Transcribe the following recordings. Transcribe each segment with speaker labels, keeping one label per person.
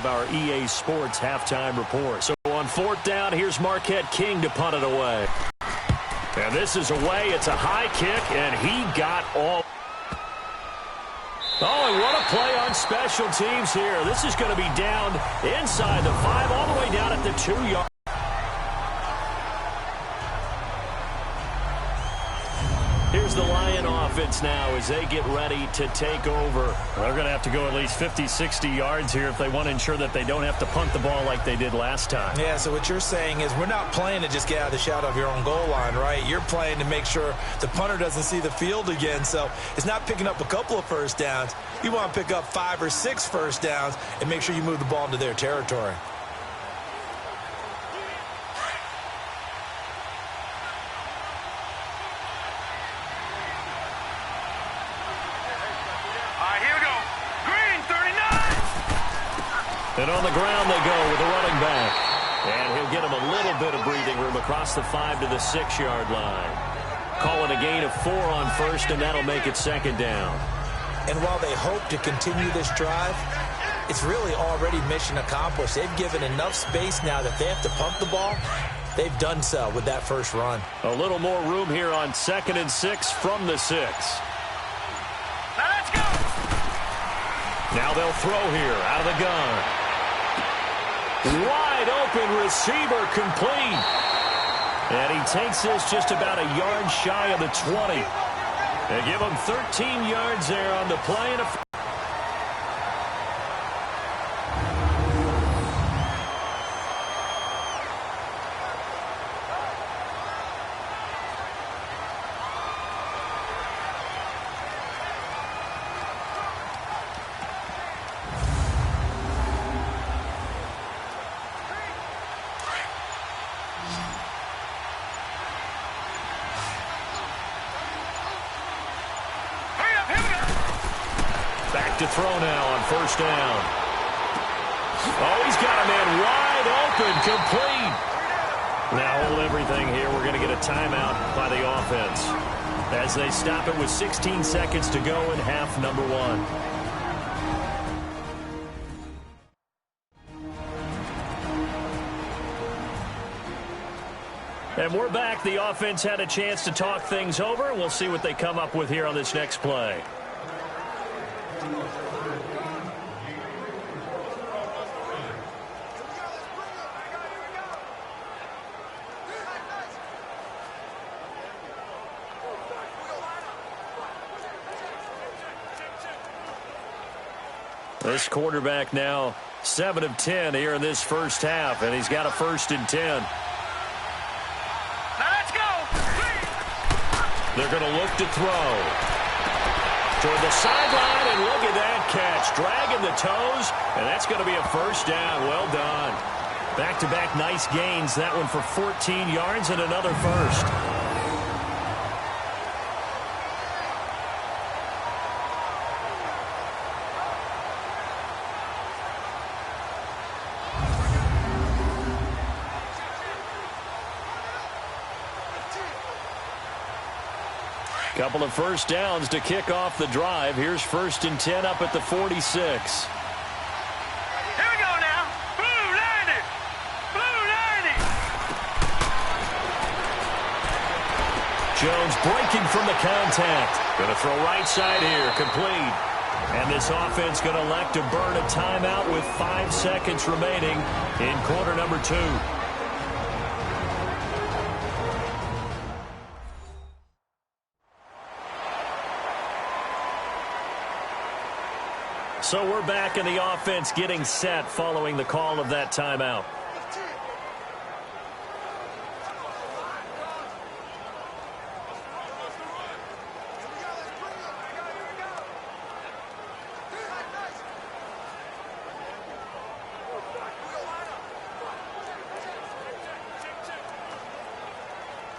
Speaker 1: have our EA Sports halftime report. So on 4th down, here's Marquette King to punt it away. And this is away. It's a high kick, and he got all. Oh, and what a play on special teams here. This is going to be down inside the 5, all the way down at the 2-yard. Here's the Lion offense now as they get ready to take over. They're going to have to go at least 50, 60 yards here if they want to ensure that they don't have to punt the ball like they did last time.
Speaker 2: Yeah, so what you're saying is we're not playing to just get out of the shadow of your own goal line, right? You're playing to make sure the punter doesn't see the field again. So it's not picking up a couple of first downs. You want to pick up 5 or 6 first downs and make sure you move the ball into their territory.
Speaker 1: And on the ground they go with a running back. And he'll get him a little bit of breathing room across the 5 to the 6-yard line. Calling a gain of 4 on first, and that'll make it 2nd down.
Speaker 2: And while they hope to continue this drive, it's really already mission accomplished. They've given enough space now that they have to pump the ball. They've done so with that first run.
Speaker 1: A little more room here on 2nd and 6 from the 6.
Speaker 3: Now let's go!
Speaker 1: Now they'll throw here out of the gun. Wide open receiver complete. And he takes this just about a yard shy of the 20. They give him 13 yards there on the play. And to throw now on 1st down. Oh, he's got a man wide open, complete. Now hold everything here. We're going to get a timeout by the offense as they stop it with 16 seconds to go in half number 1. And we're back. The offense had a chance to talk things over. We'll see what they come up with here on this next play. This quarterback now 7 of 10 here in this first half, and he's got a 1st and 10.
Speaker 3: Now let's go!
Speaker 1: They're going to look to throw. Toward the sideline, and look at that catch. Dragging the toes, and that's going to be a 1st down. Well done. Back-to-back nice gains. That one for 14 yards and another 1st. Couple of 1st downs to kick off the drive. Here's 1st and 10 up at the 46.
Speaker 3: Here we go now. Blue 90. Blue 90.
Speaker 1: Jones breaking from the contact. Going to throw right side here. Complete. And this offense going to elect to burn a timeout with 5 seconds remaining in quarter number 2. So we're back in the offense getting set following the call of that timeout.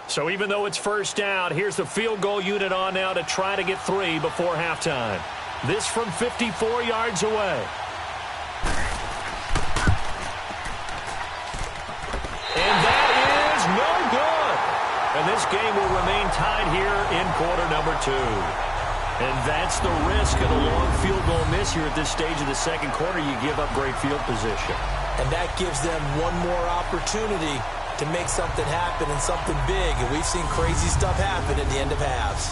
Speaker 1: So even though it's 1st down, here's the field goal unit on now to try to get 3 before halftime. This from 54 yards away. And that is no good. And this game will remain tied here in quarter number 2. And that's the risk of the long field goal miss here at this stage of the second quarter. You give up great field position.
Speaker 2: And that gives them one more opportunity to make something happen and something big. And we've seen crazy stuff happen at the end of halves.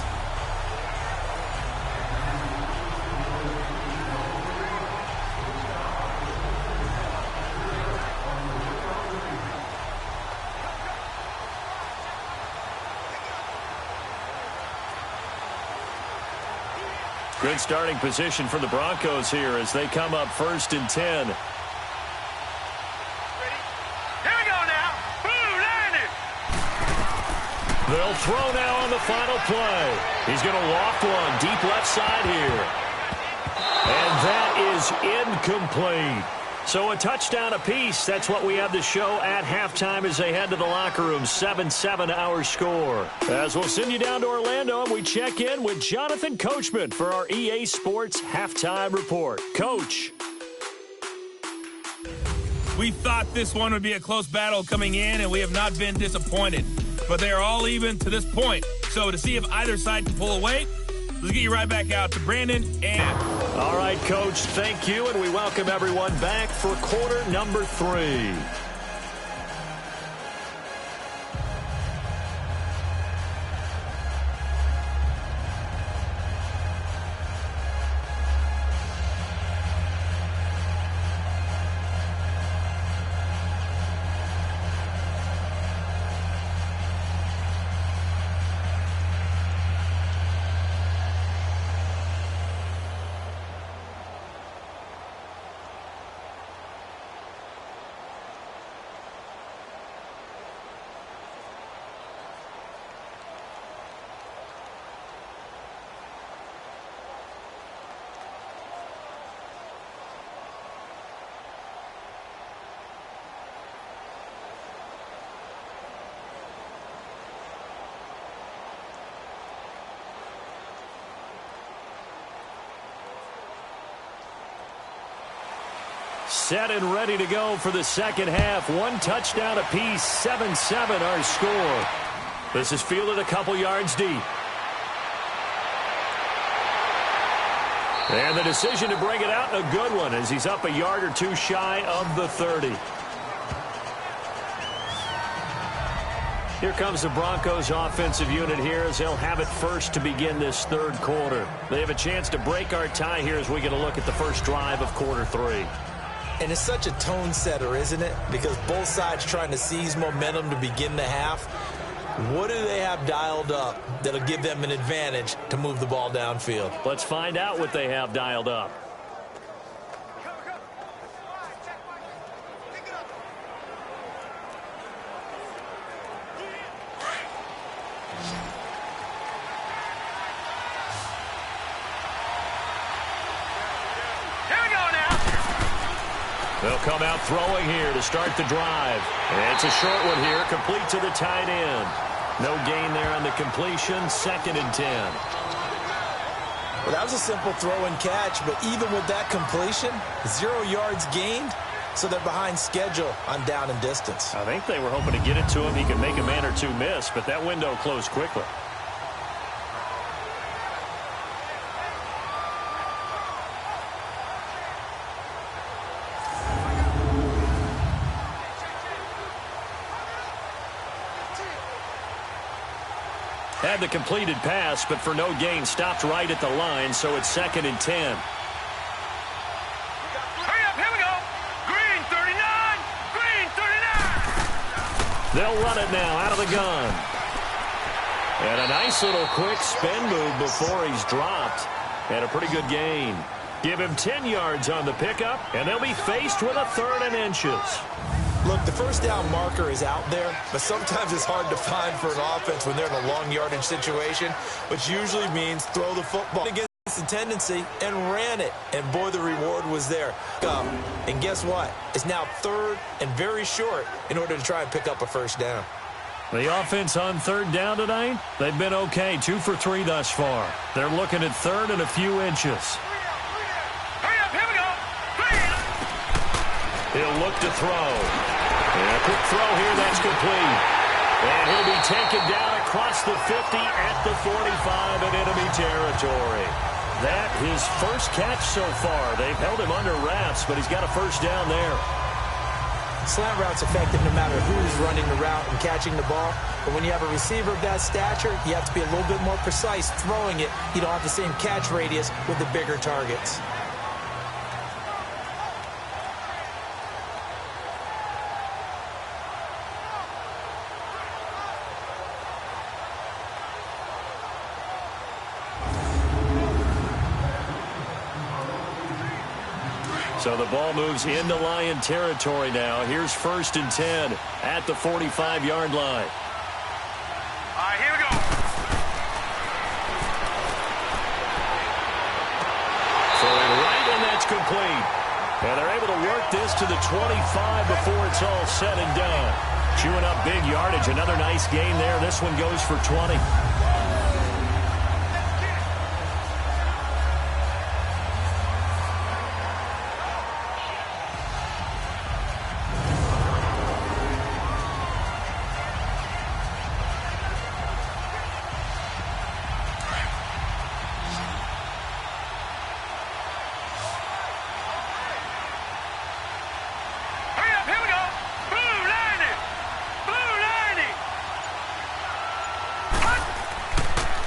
Speaker 1: Good starting position for the Broncos here as they come up 1st and 10.
Speaker 3: Here we go now. Blue line it.
Speaker 1: They'll throw now on the final play. He's going to loft one deep left side here. And that is incomplete. So a touchdown apiece. That's what we have to show at halftime as they head to the locker room. 7-7 our score. As we'll send you down to Orlando, and we check in with Jonathan Coachman for our EA Sports Halftime Report. Coach.
Speaker 4: We thought this one would be a close battle coming in, and we have not been disappointed. But they are all even to this point. So to see if either side can pull away, let's get you right back out to Brandon and...
Speaker 1: All right, Coach, thank you, and we welcome everyone back for quarter number 3. Set and ready to go for the second half. One touchdown apiece, 7-7 our score. This is fielded a couple yards deep. And the decision to bring it out, a good one, as he's up a yard or two shy of the 30. Here comes the Broncos offensive unit here as they'll have it first to begin this third quarter. They have a chance to break our tie here as we get a look at the first drive of quarter 3.
Speaker 2: And it's such a tone setter, isn't it? Because both sides trying to seize momentum to begin the half. What do they have dialed up that'll give them an advantage to move the ball downfield?
Speaker 1: Let's find out what they have dialed up. They'll come out throwing here to start the drive. And it's a short one here, complete to the tight end. No gain there on the completion, 2nd and 10.
Speaker 2: Well, that was a simple throw and catch, but even with that completion, 0 yards gained, so they're behind schedule on down and distance.
Speaker 1: I think they were hoping to get it to him. He could make a man or two miss, but that window closed quickly. Had the completed pass, but for no gain, stopped right at the line, so it's 2nd and 10.
Speaker 3: Hurry up, here we go. Green 39, green 39.
Speaker 1: They'll run it now out of the gun. And a nice little quick spin move before he's dropped. And a pretty good gain. Give him 10 yards on the pickup, and they'll be faced with a 3rd and inches.
Speaker 2: Look, the first down marker is out there, but sometimes it's hard to find for an offense when they're in a long yardage situation, which usually means throw the football against the tendency and ran it. And boy, the reward was there. And guess what? It's now 3rd and very short in order to try and pick up a first down.
Speaker 1: The offense on 3rd down tonight, they've been okay, 2 for 3 thus far. They're looking at 3rd and a few inches.
Speaker 3: Hurry up, here we go.
Speaker 1: He'll look to throw. And a quick throw here, that's complete. And he'll be taken down across the 50 at the 45 in enemy territory. That his first catch so far. They've held him under wraps, but he's got a first down there.
Speaker 2: Slant route's effective no matter who's running the route and catching the ball. But when you have a receiver of that stature, you have to be a little bit more precise throwing it. You don't have the same catch radius with the bigger targets.
Speaker 1: So the ball moves into Lion territory now. Here's 1st and 10 at the 45-yard line.
Speaker 3: All right, here we go.
Speaker 1: Throwing right, and that's complete. And they're able to work this to the 25 before it's all said and done. Chewing up big yardage. Another nice gain there. This one goes for 20.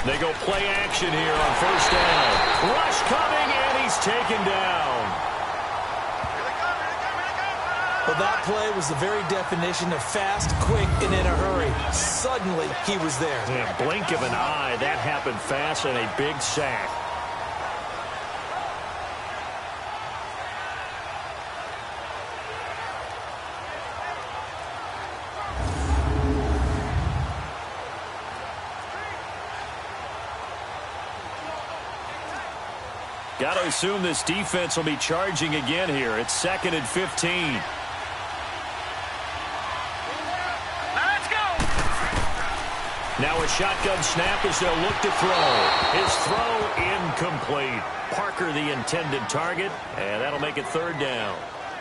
Speaker 1: They go play action here on 1st down. Rush coming, and he's taken down.
Speaker 2: Well, that play was the very definition of fast, quick, and in a hurry. Suddenly, he was there.
Speaker 1: Yeah, blink of an eye. That happened fast, and a big sack. Got to assume this defense will be charging again here. It's 2nd and 15.
Speaker 3: Let's go.
Speaker 1: Now a shotgun snap as they'll look to throw. His throw incomplete. Parker the intended target, and that'll make it 3rd down.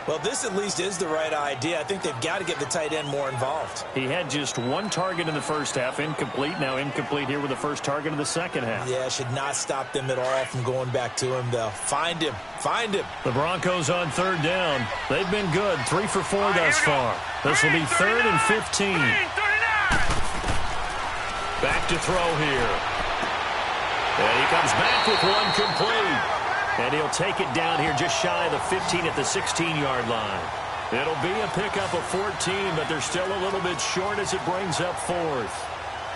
Speaker 2: Well, this at least is the right idea. I think they've got to get the tight end more involved.
Speaker 1: He had just 1 target in the first half, incomplete. Now incomplete here with the first target in the second half.
Speaker 2: Yeah, should not stop them at all from going back to him, though. Find him. Find him.
Speaker 1: The Broncos on 3rd down. They've been good. 3 for 4 thus far. This will be 3rd and 15. Back to throw here. And he comes back with 1 complete. And he'll take it down here just shy of the 15 at the 16-yard line. It'll be a pickup of 14, but they're still a little bit short as it brings up 4th.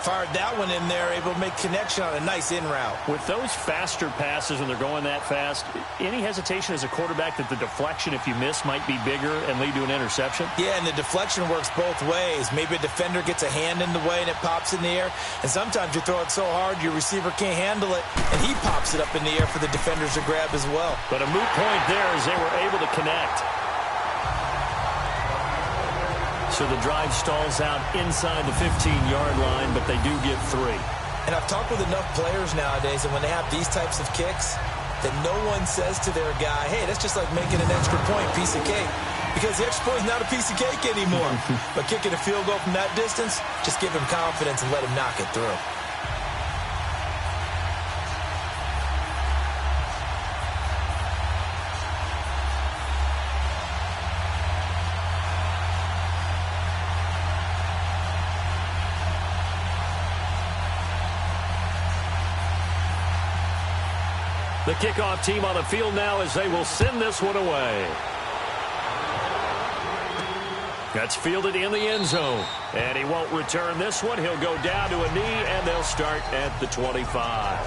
Speaker 2: Fired that one in there, able to make connection on a nice in route.
Speaker 1: With those faster passes when they're going that fast, any hesitation as a quarterback that the deflection, if you miss, might be bigger and lead to an interception?
Speaker 2: Yeah, and the deflection works both ways. Maybe a defender gets a hand in the way and it pops in the air. And sometimes you throw it so hard your receiver can't handle it, and he pops it up in the air for the defenders to grab as well.
Speaker 1: But a moot point there as they were able to connect. So the drive stalls out inside the 15-yard line, but they do get 3.
Speaker 2: And I've talked with enough players nowadays, and when they have these types of kicks, that no one says to their guy, hey, that's just like making an extra point, piece of cake. Because the extra point is not a piece of cake anymore. But kicking a field goal from that distance, just give him confidence and let him knock it through.
Speaker 1: The kickoff team on the field now as they will send this one away. That's fielded in the end zone. And he won't return this one. He'll go down to a knee, and they'll start at the 25.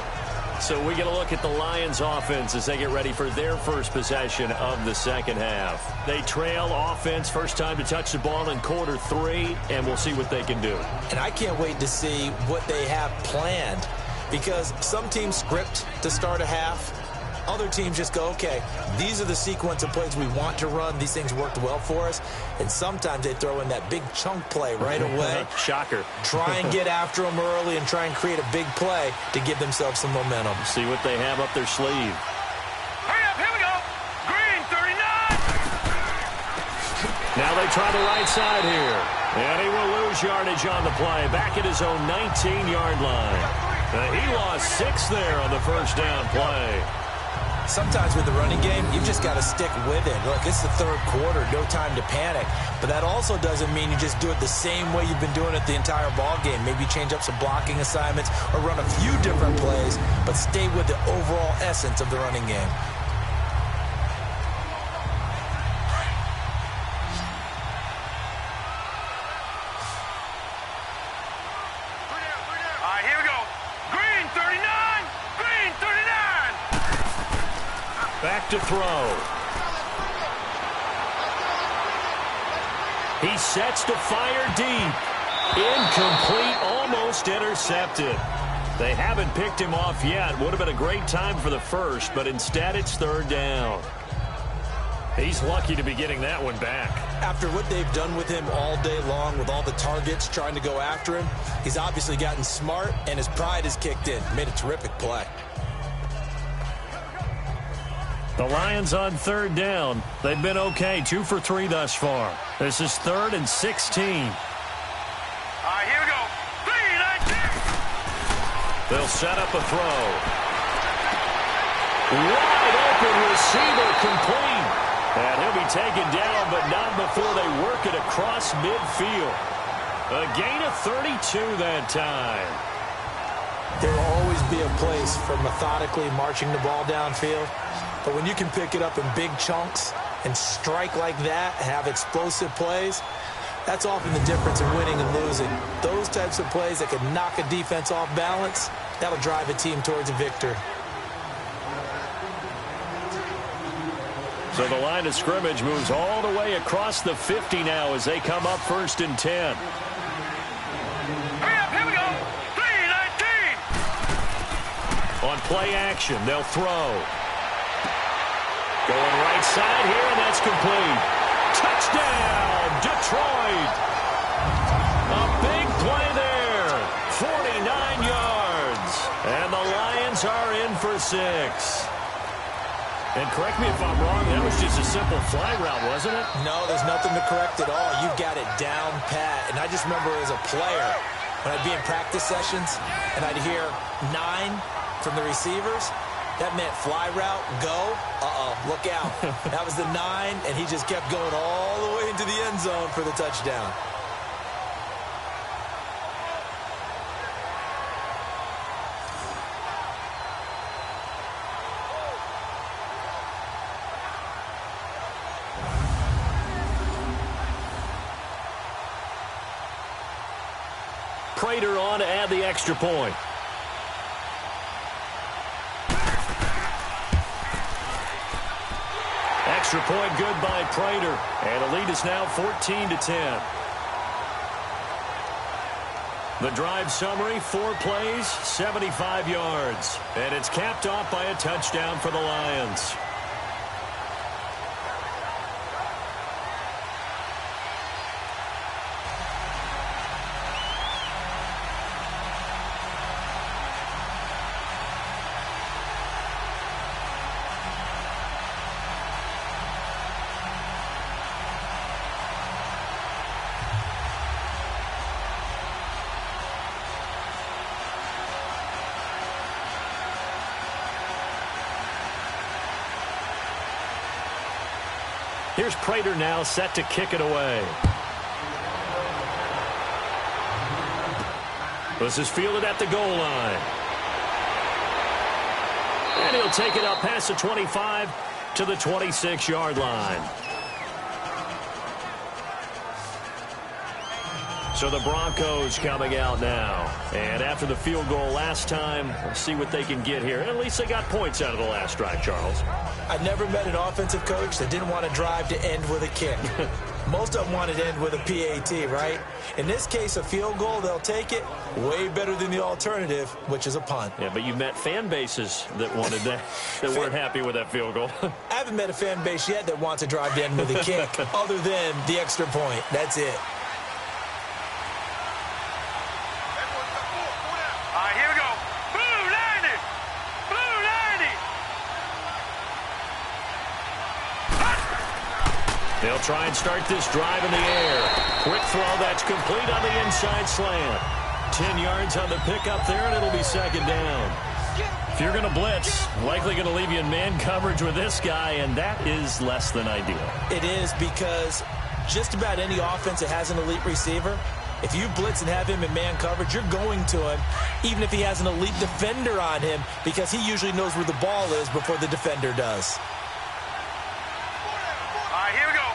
Speaker 1: So we get a look at the Lions offense as they get ready for their first possession of the second half. They trail offense, first time to touch the ball in quarter 3, and we'll see what they can do.
Speaker 2: And I can't wait to see what they have planned. Because some teams script to start a half. Other teams just go, okay, these are the sequence of plays we want to run. These things worked well for us. And sometimes they throw in that big chunk play right away.
Speaker 1: Shocker.
Speaker 2: Try and get after them early and try and create a big play to give themselves some momentum.
Speaker 1: See what they have up their sleeve.
Speaker 3: Hurry up, here we go. Green 39.
Speaker 1: Now they try the right side here. And he will lose yardage on the play. Back at his own 19-yard line. He lost 6 there on the first down play.
Speaker 2: Sometimes with the running game, you've just got to stick with it. Look, it's the third quarter, no time to panic. But that also doesn't mean you just do it the same way you've been doing it the entire ball game. Maybe change up some blocking assignments or run a few different plays, but stay with the overall essence of the running game.
Speaker 3: All right, here we go. Green 39. Green 39.
Speaker 1: Back to throw. He sets to fire deep. Incomplete, almost intercepted. They haven't picked him off yet. Would have been a great time for the first, but instead it's third down. He's lucky to be getting that one back.
Speaker 2: After what they've done with him all day long with all the targets trying to go after him, he's obviously gotten smart and his pride has kicked in. Made a terrific play.
Speaker 1: The Lions on third down. They've been okay, 2 for 3 thus far. This is 3rd and 16.
Speaker 3: All right, here we go. 3-19.
Speaker 1: They'll set up a throw. Wide open receiver complete. And he'll be taken down, but not before they work it across midfield. A gain of 32 that time.
Speaker 2: There will always be a place for methodically marching the ball downfield. But when you can pick it up in big chunks and strike like that, have explosive plays, that's often the difference in winning and losing. Those types of plays that can knock a defense off balance, that'll drive a team towards a victory.
Speaker 1: So the line of scrimmage moves all the way across the 50 now as they come up 1st and 10.
Speaker 3: Hurry up, here we go. 3-19.
Speaker 1: On play action, they'll throw. Going right side here, and that's complete. Touchdown, Detroit. A big play there. 49 yards. And the Lions are in for 6. And correct me if I'm wrong, that was just a simple fly route, wasn't it?
Speaker 2: No, there's nothing to correct at all. You've got it down pat. And I just remember as a player, when I'd be in practice sessions and I'd hear 9 from the receivers, that meant fly route, go, look out. That was the 9, and he just kept going all the way into the end zone for the touchdown.
Speaker 1: Prater on to add the extra point. Extra point good by Prater. And the lead is now 14-10. The drive summary, 4 plays, 75 yards. And it's capped off by a touchdown for the Lions. Here's Prater now set to kick it away. This is fielded at the goal line. And he'll take it up past the 25 to the 26-yard line. So the Broncos coming out now. And after the field goal last time, we'll see what they can get here. And at least they got points out of the last drive, Charles.
Speaker 2: I've never met an offensive coach that didn't want to drive to end with a kick. Most of them wanted to end with a PAT, right? In this case, a field goal, they'll take it. Way better than the alternative, which is a punt.
Speaker 1: Yeah, but you met fan bases that wanted that, that weren't happy with that field goal.
Speaker 2: I haven't met a fan base yet that wants to drive to end with a kick, other than the extra point. That's it.
Speaker 3: All right, here we go. Blue 90. Blue 90.
Speaker 1: They'll They'll try and start this drive in the air. Quick throw that's complete on the inside slant. 10 yards on the pickup there, and it'll be second down. If you're going to blitz, likely going to leave you in man coverage with this guy, and that is less than ideal.
Speaker 2: It is, because just about any offense that has an elite receiver, if you blitz and have him in man coverage, you're going to him, even if he has an elite defender on him, because he usually knows where the ball is before the defender does.
Speaker 3: All right, here we go.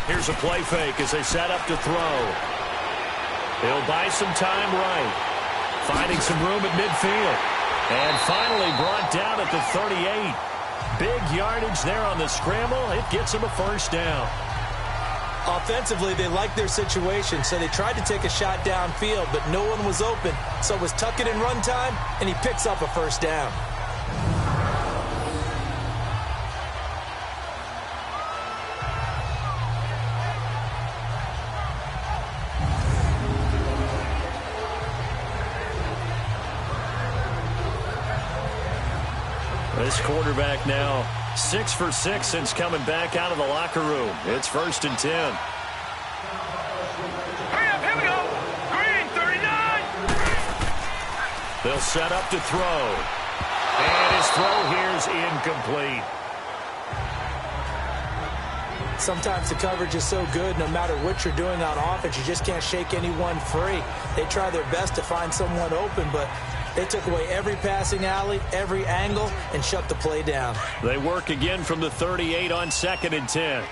Speaker 1: Here's a play fake as they set up to throw. He'll buy some time right. Finding some room at midfield. And finally brought down at the 38. Big yardage there on the scramble. It gets him a first down.
Speaker 2: Offensively, they liked their situation, so they tried to take a shot downfield, but no one was open. So it was tuck it in run time, and he picks up a first down.
Speaker 1: This quarterback now 6 for 6 since coming back out of the locker room. It's 1st and 10.
Speaker 3: Hurry up, here we go. Green, 39.
Speaker 1: They'll set up to throw. And his throw here's incomplete.
Speaker 2: Sometimes the coverage is so good, no matter what you're doing on offense, you just can't shake anyone free. They try their best to find someone open, but they took away every passing alley, every angle, and shut the play down.
Speaker 1: They work again from the 38 on 2nd and 10.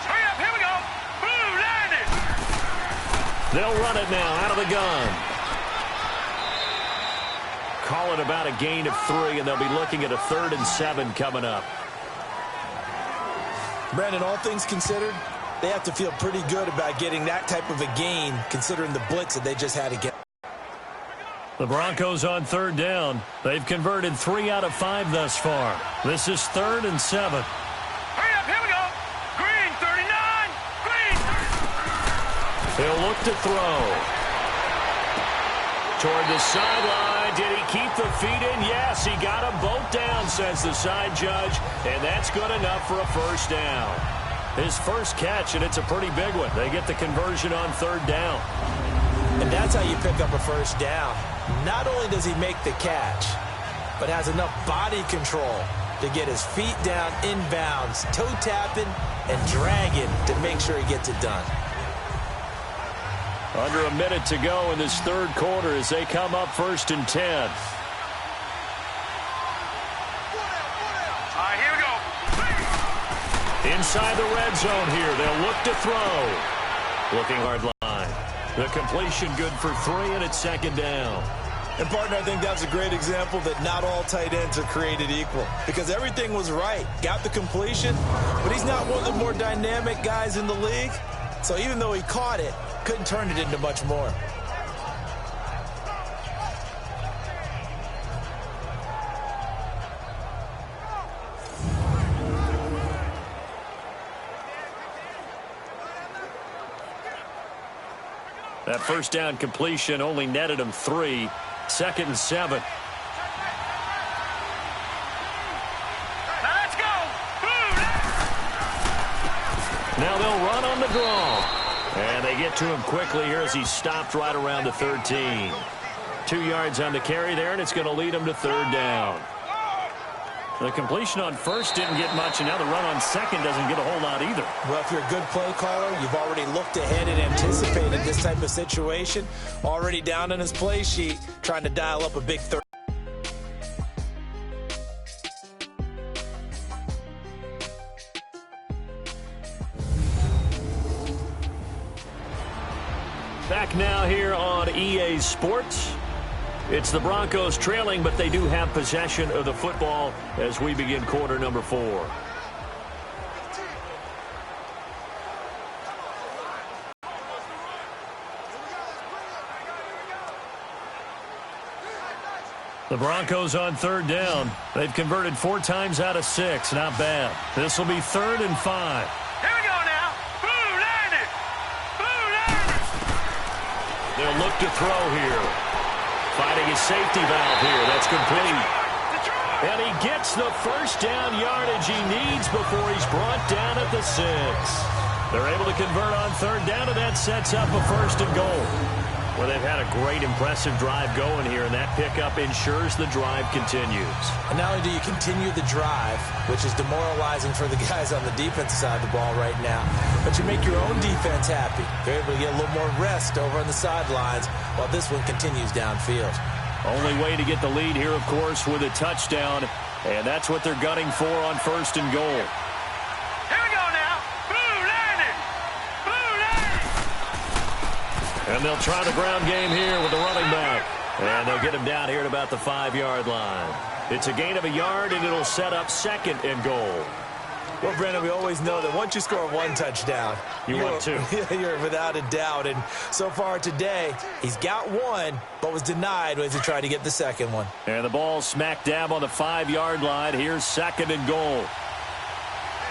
Speaker 3: Hurry up, here we go. Blue, landed.
Speaker 1: They'll run it now out of the gun. Call it about a gain of 3, and they'll be looking at a 3rd and 7 coming up.
Speaker 2: Brandon, all things considered, they have to feel pretty good about getting that type of a gain, considering the blitz that they just had again.
Speaker 1: The Broncos on 3rd down. They've converted 3 out of 5 thus far. This is 3rd and 7.
Speaker 3: Hurry up, here we go. Green, 39. Green.
Speaker 1: He'll look to throw. Toward the sideline. Did he keep the feet in? Yes, he got them both down, says the side judge, and that's good enough for a first down. His first catch, and it's a pretty big one. They get the conversion on 3rd down.
Speaker 2: And that's how you pick up a first down. Not only does he make the catch, but has enough body control to get his feet down inbounds, toe tapping and dragging to make sure he gets it done.
Speaker 1: Under a minute to go in this 3rd quarter as they come up 1st and 10.
Speaker 3: All right, here we go.
Speaker 1: Inside the red zone here. They'll look to throw. Looking hard line. The completion good for 3, and it's 2nd down.
Speaker 2: And, partner, I think that's a great example that not all tight ends are created equal, because everything was right. Got the completion, but he's not one of the more dynamic guys in the league. So even though he caught it, couldn't turn it into much more.
Speaker 1: That first down completion only netted him 3. 2nd and 7.
Speaker 3: Now let's go. Blue.
Speaker 1: Now they'll run on the draw. And they get to him quickly here as he stopped right around the 13. 2 yards on the carry there, and it's going to lead him to 3rd down. The completion on 1st didn't get much, and now the run on 2nd doesn't get a whole lot either.
Speaker 2: Well, if you're a good play caller, you've already looked ahead and anticipated this type of situation. Already down on his play sheet, trying to dial up a big 3rd.
Speaker 1: Back now here on EA Sports. It's the Broncos trailing, but they do have possession of the football as we begin quarter number 4. The Broncos on 3rd down. They've converted 4 times out of 6. Not bad. This will be 3rd and 5.
Speaker 3: Here we go now. Blue, landed. Blue, landed.
Speaker 1: They'll look to throw here. Finding his safety valve here. That's complete. And he gets the first down yardage he needs before he's brought down at the 6. They're able to convert on third down, and that sets up a first and goal. Well, they've had a great, impressive drive going here, and that pickup ensures the drive continues.
Speaker 2: And not only do you continue the drive, which is demoralizing for the guys on the defensive side of the ball right now, but you make your own defense happy. They're able to get a little more rest over on the sidelines while this one continues downfield.
Speaker 1: Only way to get the lead here, of course, with a touchdown, and that's what they're gunning for on first and goal.
Speaker 3: Here we go now. Blue landing. Blue landing.
Speaker 1: And they'll try the ground game here with the running back. And they'll get him down here at about the 5-yard line. It's a gain of a yard, and it'll set up second and goal.
Speaker 2: Well, Brandon, we always know that once you score one touchdown,
Speaker 1: you want two.
Speaker 2: You're without a doubt. And so far today, he's got one, but was denied as he tried to get the second one.
Speaker 1: And the ball smack dab on the 5-yard line. Here's second and goal.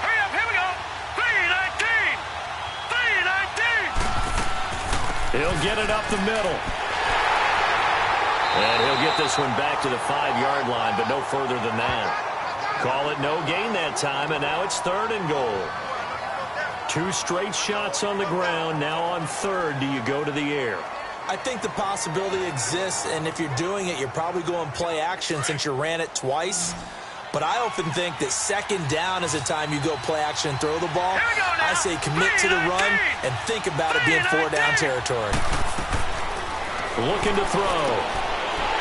Speaker 3: Hurry up, here we go. 3-19. 3-19.
Speaker 1: He'll get it up the middle. And he'll get this one back to the 5-yard line, but no further than that. Call it no gain that time, and now it's third and goal. 2 straight shots on the ground. Now on third, do you go to the air?
Speaker 2: I think the possibility exists, and if you're doing it, you're probably going play action since you ran it twice. But I often think that second down is the time you go play action and throw the ball. I say commit to the run and think about it being 4-down territory.
Speaker 1: Looking to throw.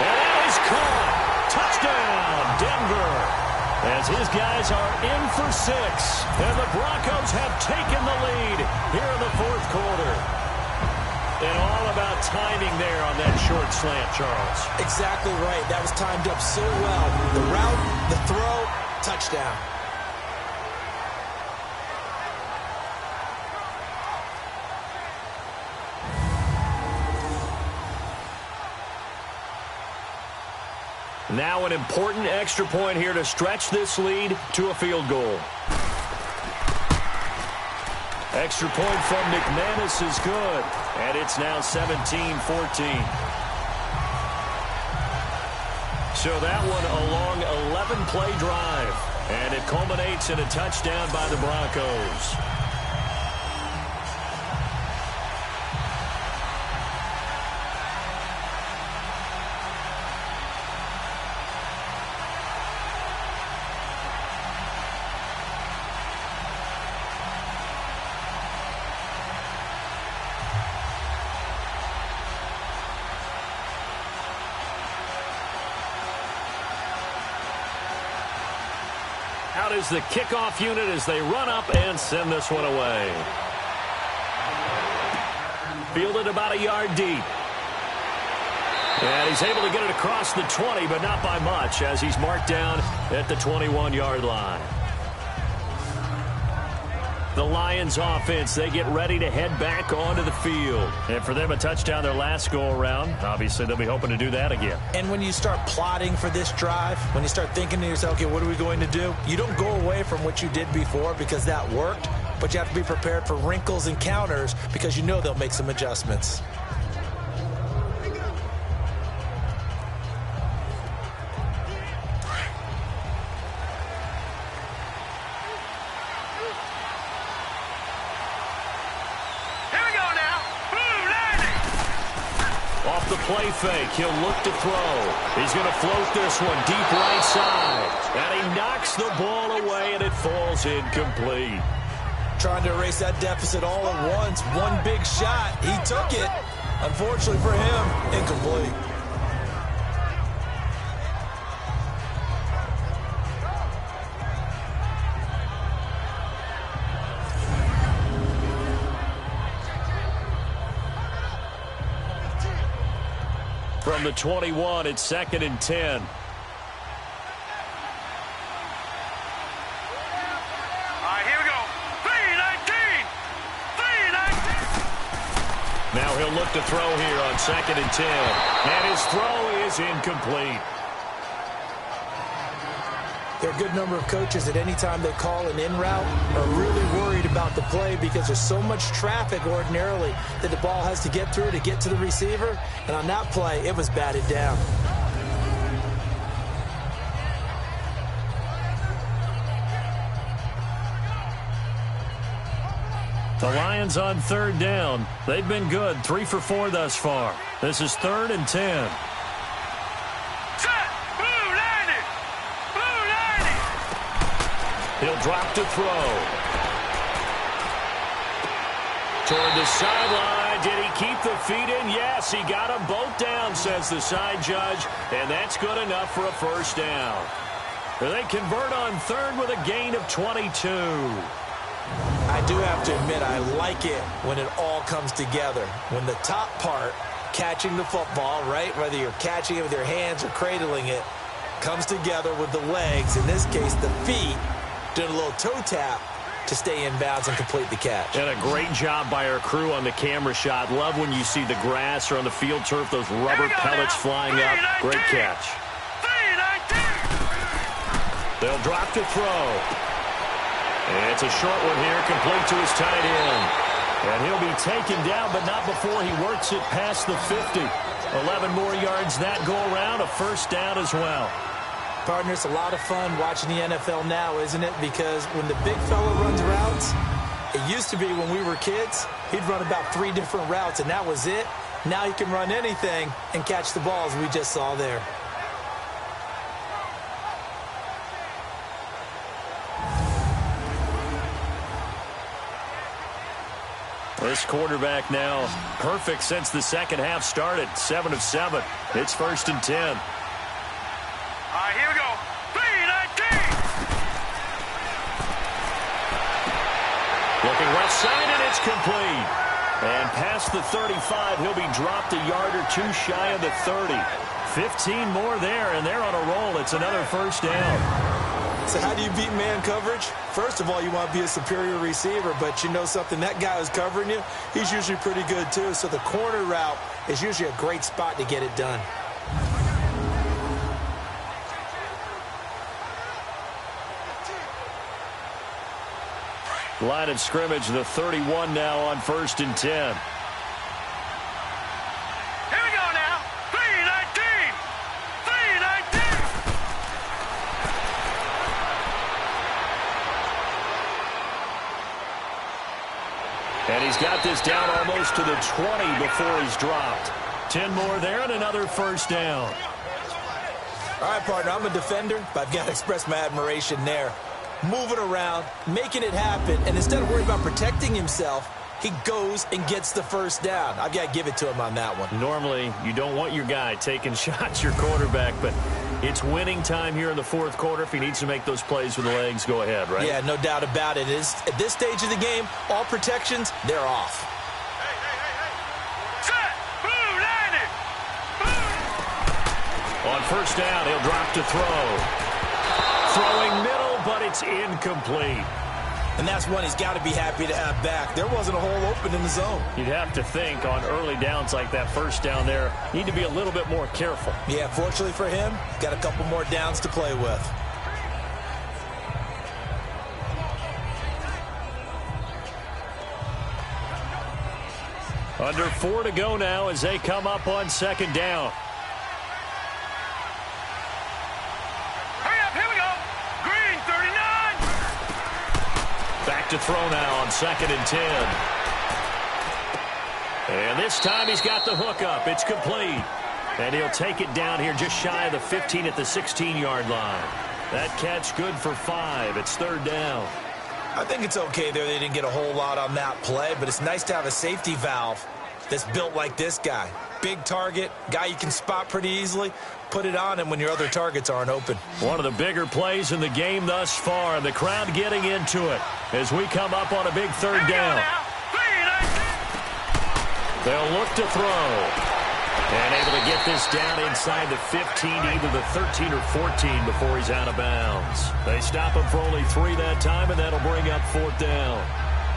Speaker 1: And that is caught. Touchdown, Denver. As his guys are in for 6. And the Broncos have taken the lead here in the fourth quarter. And all about timing there on that short slant, Charles.
Speaker 2: Exactly right. That was timed up so well. The route, the throw, touchdown.
Speaker 1: Now an important extra point here to stretch this lead to a field goal. Extra point from McManus is good. And it's now 17-14. So that one a long 11-play drive. And it culminates in a touchdown by the Broncos. Out is the kickoff unit as they run up and send this one away. Fielded about a yard deep. And he's able to get it across the 20, but not by much, as he's marked down at the 21-yard line. The Lions offense, they get ready to head back onto the field. And for them, a touchdown their last go-around. Obviously, they'll be hoping to do that again.
Speaker 2: And when you start plotting for this drive, when you start thinking to yourself, okay, what are we going to do? You don't go away from what you did before because that worked, but you have to be prepared for wrinkles and counters because you know they'll make some adjustments.
Speaker 1: Play fake. He'll look to throw. He's going to float this one deep right side. And he knocks the ball away, and it falls incomplete.
Speaker 2: Trying to erase that deficit all at once. One big shot. He took it. Unfortunately for him, incomplete.
Speaker 1: From the 21, it's 2nd and 10.
Speaker 3: All right, here we go. 3-19. 3-19.
Speaker 1: Now he'll look to throw here on 2nd and 10. And his throw is incomplete.
Speaker 2: There are a good number of coaches that any time they call an in route are really worried about the play because there's so much traffic ordinarily that the ball has to get through to get to the receiver. And on that play, it was batted down.
Speaker 1: The Lions on third down. They've been good, 3 for 4 thus far. This is 3rd and 10.
Speaker 3: Set. Blue 90. Blue 90.
Speaker 1: He'll drop to throw. Toward the sideline. Did he keep the feet in? Yes, he got them both down, says the side judge. And that's good enough for a first down. They convert on 3rd with a gain of 22.
Speaker 2: I do have to admit, I like it when it all comes together. When the top part, catching the football, right, whether you're catching it with your hands or cradling it, comes together with the legs, in this case the feet, doing a little toe tap to stay in bounds and complete the catch.
Speaker 1: And a great job by our crew on the camera shot. Love when you see the grass or on the field turf, those rubber pellets flying up. Great catch.
Speaker 3: 319.
Speaker 1: They'll drop to throw. It's a short one here, complete to his tight end. And he'll be taken down, but not before he works it past the 50. 11 more yards that go around, a first down as well.
Speaker 2: Partner, it's a lot of fun watching the NFL now, isn't it? Because when the big fella runs routes, it used to be when we were kids, he'd run about 3 different routes, and that was it. Now he can run anything and catch the balls we just saw there.
Speaker 1: This quarterback now perfect since the second half started. 7 of 7. It's 1st and 10.
Speaker 3: All right, here we go. 319.
Speaker 1: Looking left side, and it's complete. And past the 35, he'll be dropped a yard or 2 shy of the 30. 15 more there, and they're on a roll. It's another first down.
Speaker 2: So how do you beat man coverage? First of all, you want to be a superior receiver, but you know something, that guy who's covering you, he's usually pretty good too. So the corner route is usually a great spot to get it done.
Speaker 1: Line of scrimmage, the 31 now on 1st and 10.
Speaker 3: Here we go now. 319. 319.
Speaker 1: And he's got this down almost to the 20 before he's dropped. 10 more there and another first down.
Speaker 2: All right, partner, I'm a defender, but I've got to express my admiration there. Moving around, making it happen, and instead of worrying about protecting himself, he goes and gets the first down. I've got to give it to him on that one.
Speaker 1: Normally, you don't want your guy taking shots, your quarterback, but it's winning time here in the 4th quarter. If he needs to make those plays with the legs, go ahead, right?
Speaker 2: Yeah, no doubt about it. At this stage of the game, all protections, they're off.
Speaker 3: Set. Blue 90.
Speaker 1: On first down, he'll drop to throw. Throwing middle, but it's incomplete.
Speaker 2: And that's one he's got to be happy to have back. There wasn't a hole open in the zone.
Speaker 1: You'd have to think on early downs like that first down there, need to be a little bit more careful.
Speaker 2: Yeah, fortunately for him, got a couple more downs to play with.
Speaker 1: Under 4 to go now as they come up on 2nd down.
Speaker 3: Here we go. Green 39.
Speaker 1: Back to throw now on 2nd and 10. And this time he's got the hook up. It's complete. And he'll take it down here just shy of the 15 at the 16-yard line. That catch good for 5. It's 3rd down.
Speaker 2: I think it's okay there. They didn't get a whole lot on that play, but it's nice to have a safety valve that's built like this guy. Big target, guy you can spot pretty easily. Put it on him when your other targets aren't open.
Speaker 1: One of the bigger plays in the game thus far. The crowd getting into it as we come up on a big 3rd down. They'll look to throw. And able to get this down inside the 15, either the 13 or 14 before he's out of bounds. They stop him for only 3 that time, and that'll bring up 4th down.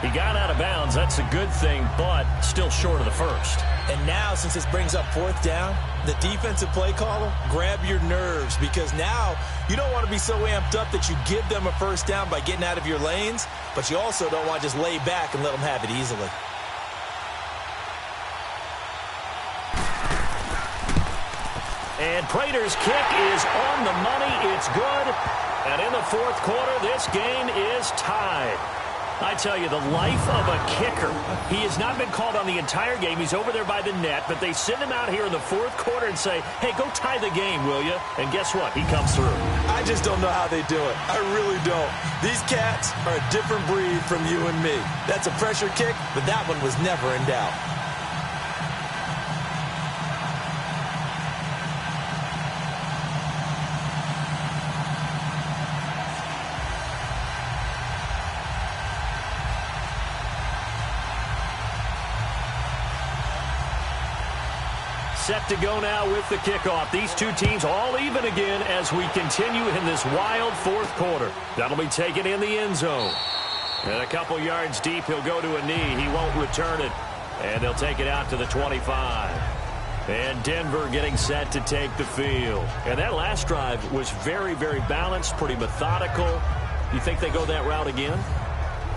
Speaker 1: He got out of bounds. That's a good thing, but still short of the first.
Speaker 2: And now, since this brings up 4th down, the defensive play caller, grab your nerves, because now you don't want to be so amped up that you give them a first down by getting out of your lanes, but you also don't want to just lay back and let them have it easily.
Speaker 1: And Prater's kick is on the money. It's good. And in the 4th quarter, this game is tied. I tell you, the life of a kicker. He has not been called on the entire game. He's over there by the net, but they send him out here in the fourth quarter and say, hey, go tie the game, will you? And guess what? He comes through.
Speaker 2: I just don't know how they do it. I really don't. These cats are a different breed from you and me. That's a pressure kick, but that one was never in doubt.
Speaker 1: Set to go now with the kickoff. These two teams all even again as we continue in this wild fourth quarter. That'll be taken in the end zone. And a couple yards deep, he'll go to a knee. He won't return it. And they'll take it out to the 25. And Denver getting set to take the field. And that last drive was very, very balanced, pretty methodical. You think they go that route again?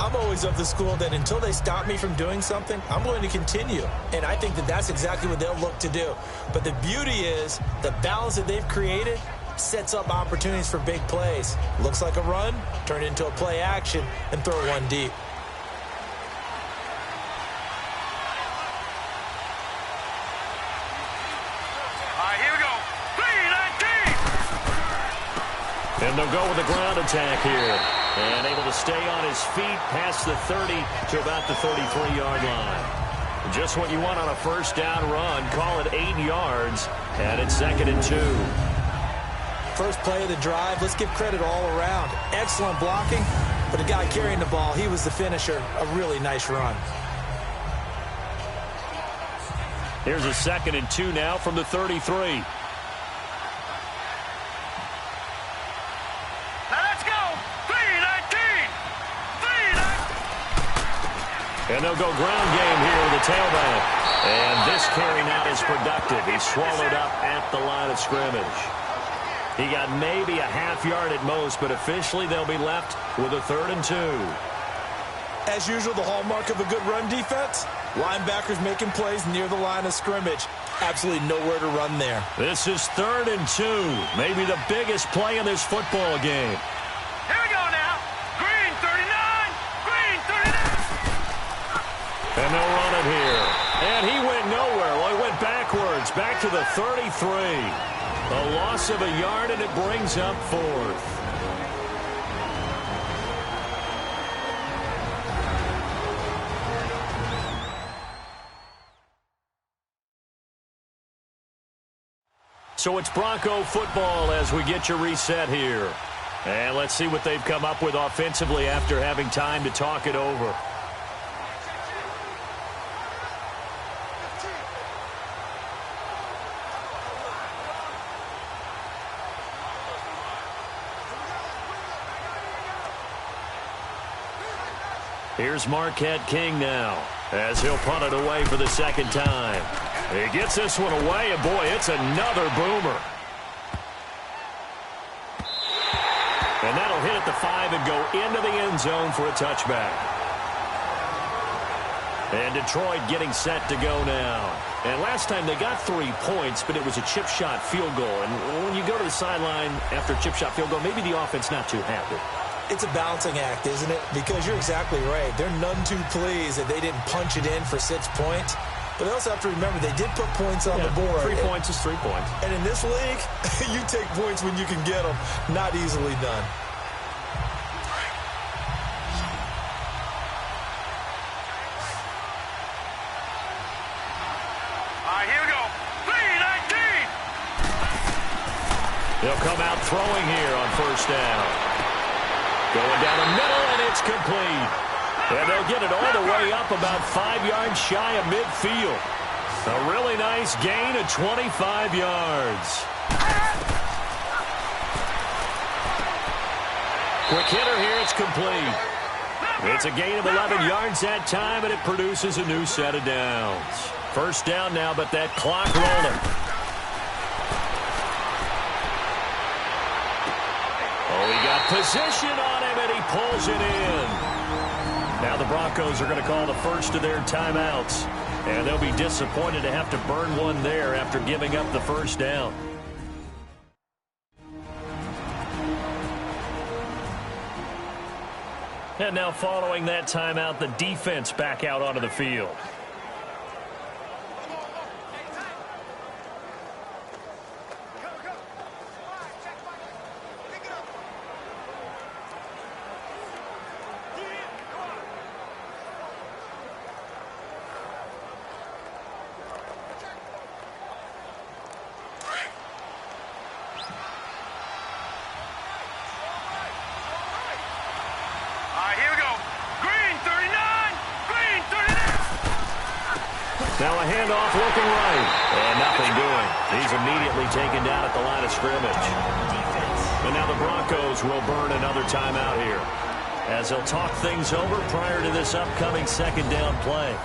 Speaker 2: I'm always of the school that until they stop me from doing something, I'm going to continue. And I think that that's exactly what they'll look to do. But the beauty is the balance that they've created sets up opportunities for big plays. Looks like a run, turn it into a play action, and throw one deep.
Speaker 3: All right, here we go. 3-19.
Speaker 1: And they'll go with a ground attack here. And able to stay on his feet past the 30 to about the 33-yard line. Just what you want on a first down run. Call it 8 yards. And it's 2nd and 2.
Speaker 2: First play of the drive, let's give credit all around. Excellent blocking, but the guy carrying the ball, he was the finisher. A really nice run.
Speaker 1: Here's a 2nd and 2 now from the 33. And they'll go ground game here with the tailback. And this carry now is productive. He's swallowed up at the line of scrimmage. He got maybe a half yard at most, but officially they'll be left with a 3rd and 2.
Speaker 2: As usual, the hallmark of a good run defense, linebackers making plays near the line of scrimmage. Absolutely nowhere to run there.
Speaker 1: This is 3rd and 2. Maybe the biggest play in this football game.
Speaker 3: Here we go now. Green 39. Green 39.
Speaker 1: And they'll run it here. And he went nowhere. Well, he went backwards, back to the 33. A loss of a yard, and it brings up 4th. So it's Bronco football as we get your reset here. And let's see what they've come up with offensively after having time to talk it over. Here's Marquette King now as he'll punt it away for the 2nd time. He gets this one away, and boy, it's another boomer. And that'll hit at the 5 and go into the end zone for a touchback. And Detroit getting set to go now. And last time they got 3 points, but it was a chip shot field goal. And when you go to the sideline after a chip shot field goal, maybe the offense not too happy.
Speaker 2: It's a balancing act, isn't it? Because you're exactly right. They're none too pleased that they didn't punch it in for 6 points. But they also have to remember they did put points on the board.
Speaker 1: 3 points is 3 points.
Speaker 2: And in this league, you take points when you can get them. Not easily done.
Speaker 3: All right, here we go. 3-19.
Speaker 1: They'll come out throwing here on first down. Going down the middle, and it's complete. And they'll get it all the way up about 5 yards shy of midfield. A really nice gain of 25 yards. Quick hitter here, it's complete. It's a gain of 11 yards that time, and it produces a new set of downs. First down now, but that clock rolling. Oh, he got position on him, and he pulls it in. Now the Broncos are going to call the first of their timeouts. And they'll be disappointed to have to burn one there after giving up the first down. And now following that timeout, the defense back out onto the field.
Speaker 3: Now a handoff looking right. And nothing doing. He's immediately taken down at the line of scrimmage. And now the Broncos will burn another timeout here, as they'll talk things over prior to this upcoming second down play.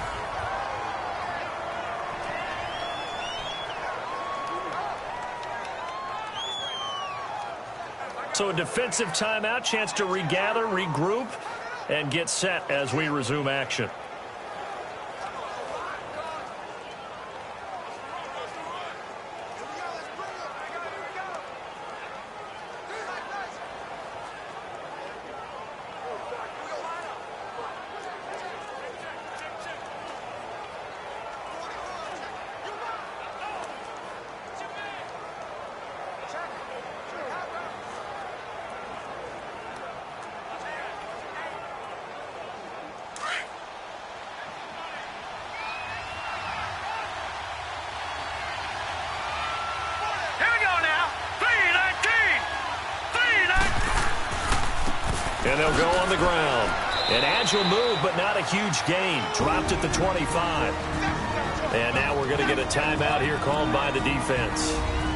Speaker 3: So a defensive timeout, chance to regather, regroup, and get set as we resume action. And they'll go on the ground. An agile move, but not a huge gain. Dropped at the 25. And now we're going to get a timeout here called by the defense,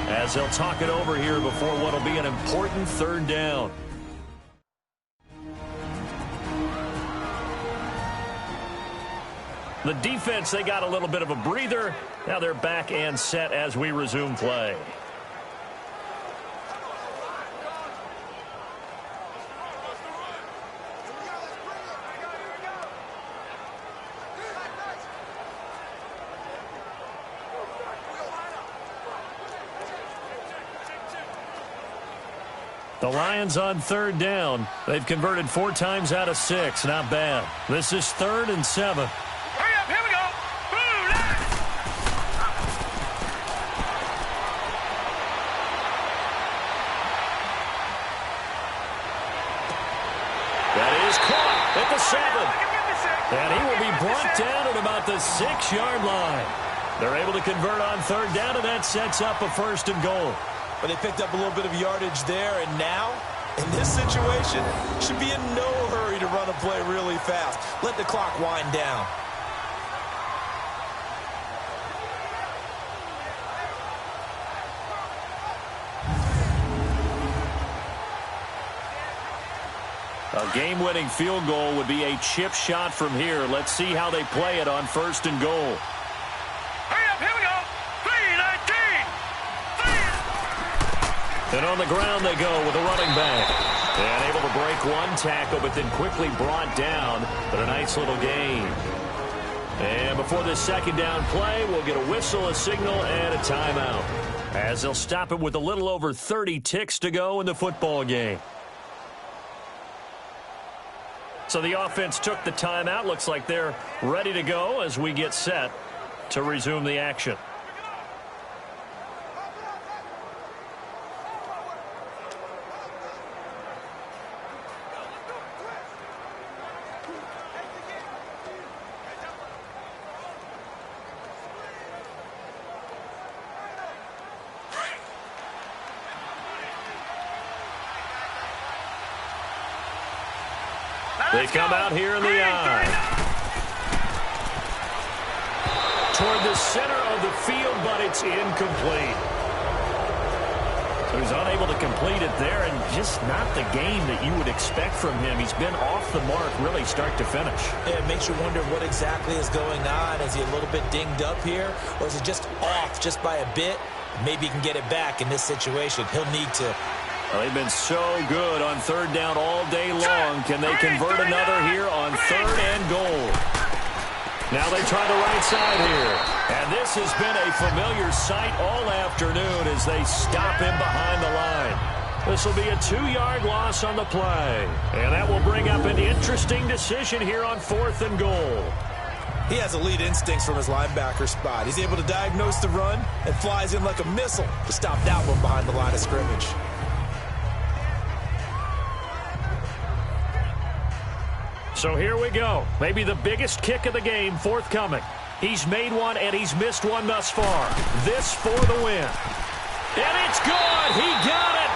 Speaker 3: as they'll talk it over here before what will be an important third down. The defense, they got a little bit of a breather. Now they're back and set as we resume play. The Lions on third down. They've converted 4 times out of 6. Not bad. This is 3rd and 7. Hurry up, here we go. Boom,
Speaker 1: that is caught at the 7. And he will be brought down at about the 6-yard line. They're able to convert on third down, and that sets up a 1st and goal.
Speaker 2: But they picked up a little bit of yardage there, and now, in this situation, should be in no hurry to run a play really fast. Let the clock wind down.
Speaker 1: A game-winning field goal would be a chip shot from here. Let's see how they play it on 1st and goal. And on the ground they go with a running back. And able to break one tackle, but then quickly brought down. But a nice little gain. And before this second down play, we'll get a whistle, a signal, and a timeout, as they'll stop it with a little over 30 ticks to go in the football game. So the offense took the timeout. Looks like they're ready to go as we get set to resume the action. They come out here in the eye. Toward the center of the field, but it's incomplete. So he's unable to complete it there, and just not the game that you would expect from him. He's been off the mark really start to finish.
Speaker 2: Yeah, it makes you wonder what exactly is going on. Is he a little bit dinged up here, or is it just off just by a bit? Maybe he can get it back in this situation. He'll need to.
Speaker 1: Well, they've been so good on third down all day long. Can they convert another here on 3rd and goal? Now they try the right side here. And this has been a familiar sight all afternoon as they stop him behind the line. This will be a 2-yard loss on the play. And that will bring up An interesting decision here on 4th and goal.
Speaker 2: He has elite instincts from his linebacker spot. He's able to diagnose the run and flies in like a missile to stop that one behind the line of scrimmage.
Speaker 1: So here we go. Maybe the biggest kick of the game forthcoming. He's made one and he's missed one thus far. This for the win. And it's good. He got it.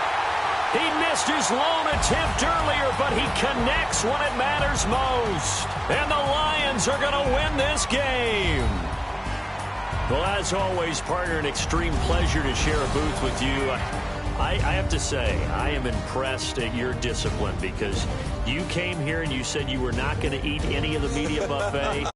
Speaker 1: He missed his lone attempt earlier, but he connects when it matters most. And the Lions are going to win this game. Well, as always, partner, an extreme pleasure to share a booth with you. I have to say, I am impressed at your discipline because you came here and you said you were not going to eat any of the media buffet.